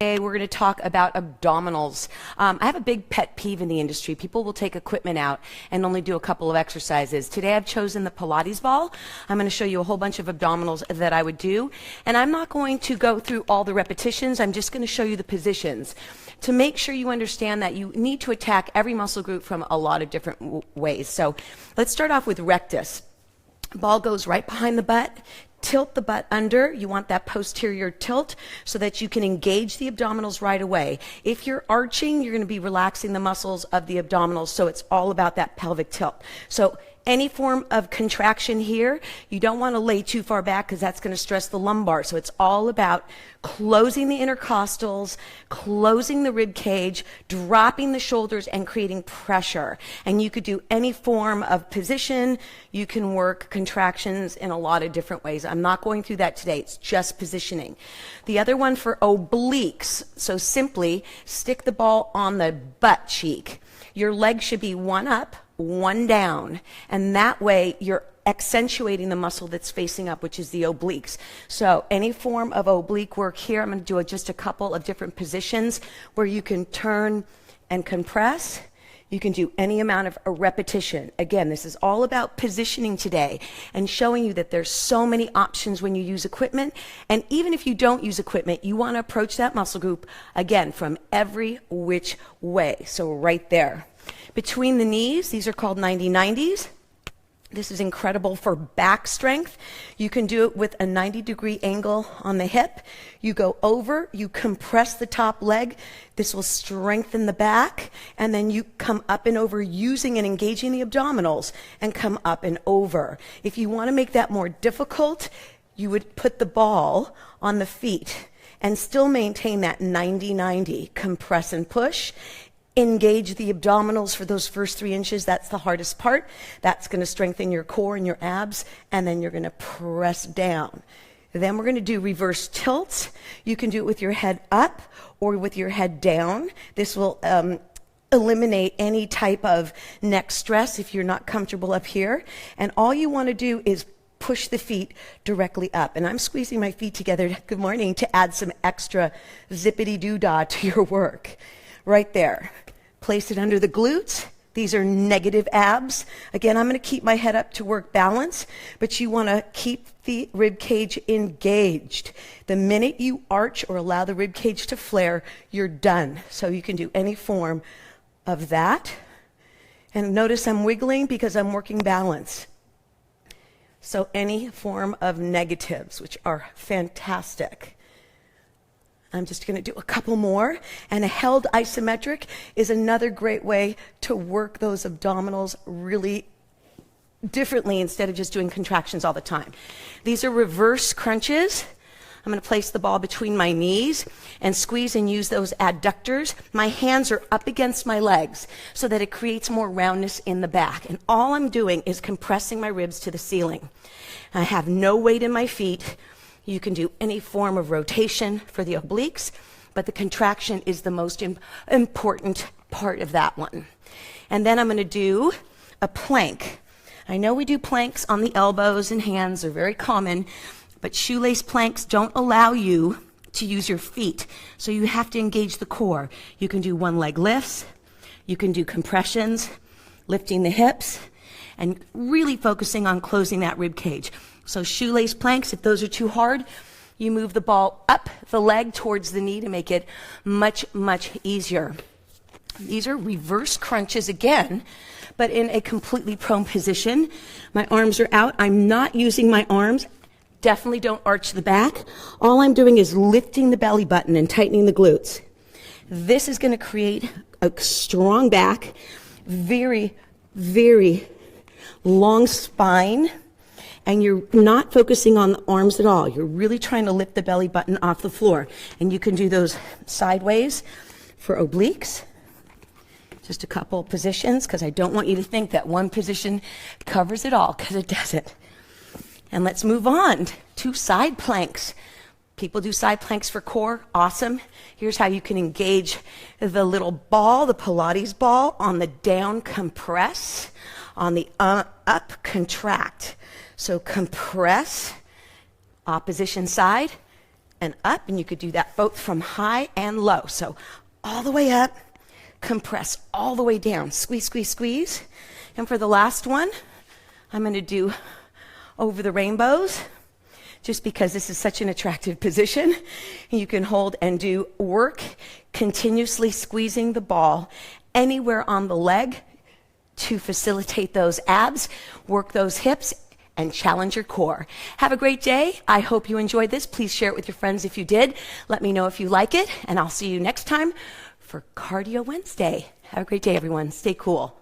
Today we're going to talk about abdominals. I have a big pet peeve in the industry. People will take equipment out and only do a couple of exercises. Today I've chosen the Pilates ball. I'm going to show you a whole bunch of abdominals that I would do. And I'm not going to go through all the repetitions. I'm just going to show you the positions to make sure you understand that you need to attack every muscle group from a lot of different ways. So let's start off with rectus. Ball goes right behind the butt. Tilt the butt under. You want that posterior tilt so that you can engage the abdominals right away. If you're arching, you're going to be relaxing the muscles of the abdominals, so it's all about that pelvic tilt. So any form of contraction here, you don't want to lay too far back because that's going to stress the lumbar. So it's all about closing the intercostals, closing the rib cage, dropping the shoulders, and creating pressure. And you could do any form of position. You can work contractions in a lot of different ways. I'm not going through that today. It's just positioning. The other one for obliques. So simply stick the ball on the butt cheek. Your leg should be one up, one down, and that way you're accentuating the muscle that's facing up, which is the obliques. So any form of oblique work here, I'm going to do just a couple of different positions where you can turn and compress. You can do any amount of a repetition. Again, this is all about positioning today and showing you that there's so many options when you use equipment. And even if you don't use equipment, you want to approach that muscle group, again, from every which way. So right there. Between the knees, these are called 90-90s. This is incredible for back strength. You can do it with a 90-degree angle on the hip. You go over, you compress the top leg. This will strengthen the back. And then you come up and over using and engaging the abdominals and come up and over. If you want to make that more difficult, you would put the ball on the feet and still maintain that 90-90. Compress and push. Engage the abdominals for those first 3 inches. That's the hardest part. That's going to strengthen your core and your abs, and then you're going to press down. Then we're going to do reverse tilts. You can do it with your head up or with your head down. This will eliminate any type of neck stress if you're not comfortable up here. And all you want to do is push the feet directly up. And I'm squeezing my feet together, good morning, to add some extra zippity-doo-dah to your work. Right there. Place it under the glutes. These are negative abs. Again, I'm going to keep my head up to work balance, but you want to keep the rib cage engaged. The minute you arch or allow the rib cage to flare, you're done. So you can do any form of that. And notice I'm wiggling because I'm working balance. So any form of negatives, which are fantastic. I'm just going to do a couple more. And a held isometric is another great way to work those abdominals really differently instead of just doing contractions all the time. These are reverse crunches. I'm going to place the ball between my knees and squeeze and use those adductors. My hands are up against my legs so that it creates more roundness in the back. And all I'm doing is compressing my ribs to the ceiling. I have no weight in my feet. You can do any form of rotation for the obliques, but the contraction is the most important part of that one. And then I'm going to do a plank. I know we do planks on the elbows and hands, they're very common, but shoelace planks don't allow you to use your feet, so you have to engage the core. You can do one leg lifts, you can do compressions, lifting the hips, and really focusing on closing that rib cage. So shoelace planks, if those are too hard, you move the ball up the leg towards the knee to make it much, much easier. These are reverse crunches again, but in a completely prone position. My arms are out. I'm not using my arms. Definitely don't arch the back. All I'm doing is lifting the belly button and tightening the glutes. This is going to create a strong back, very, very long spine. And you're not focusing on the arms at all. You're really trying to lift the belly button off the floor. And you can do those sideways for obliques. Just a couple positions, because I don't want you to think that one position covers it all, because it doesn't. And let's move on to side planks. People do side planks for core. Awesome. Here's how you can engage the little ball, the Pilates ball, on the down compress, on the up contract. So compress, opposition side, and up, and you could do that both from high and low. So all the way up, compress all the way down, squeeze, squeeze, squeeze. And for the last one, I'm going to do over the rainbows, just because this is such an attractive position. You can hold and do work, continuously squeezing the ball anywhere on the leg to facilitate those abs, work those hips, and challenge your core. Have a great day. I hope you enjoyed this. Please share it with your friends if you did. Let me know if you like it, and I'll see you next time for Cardio Wednesday. Have a great day, everyone. Stay cool.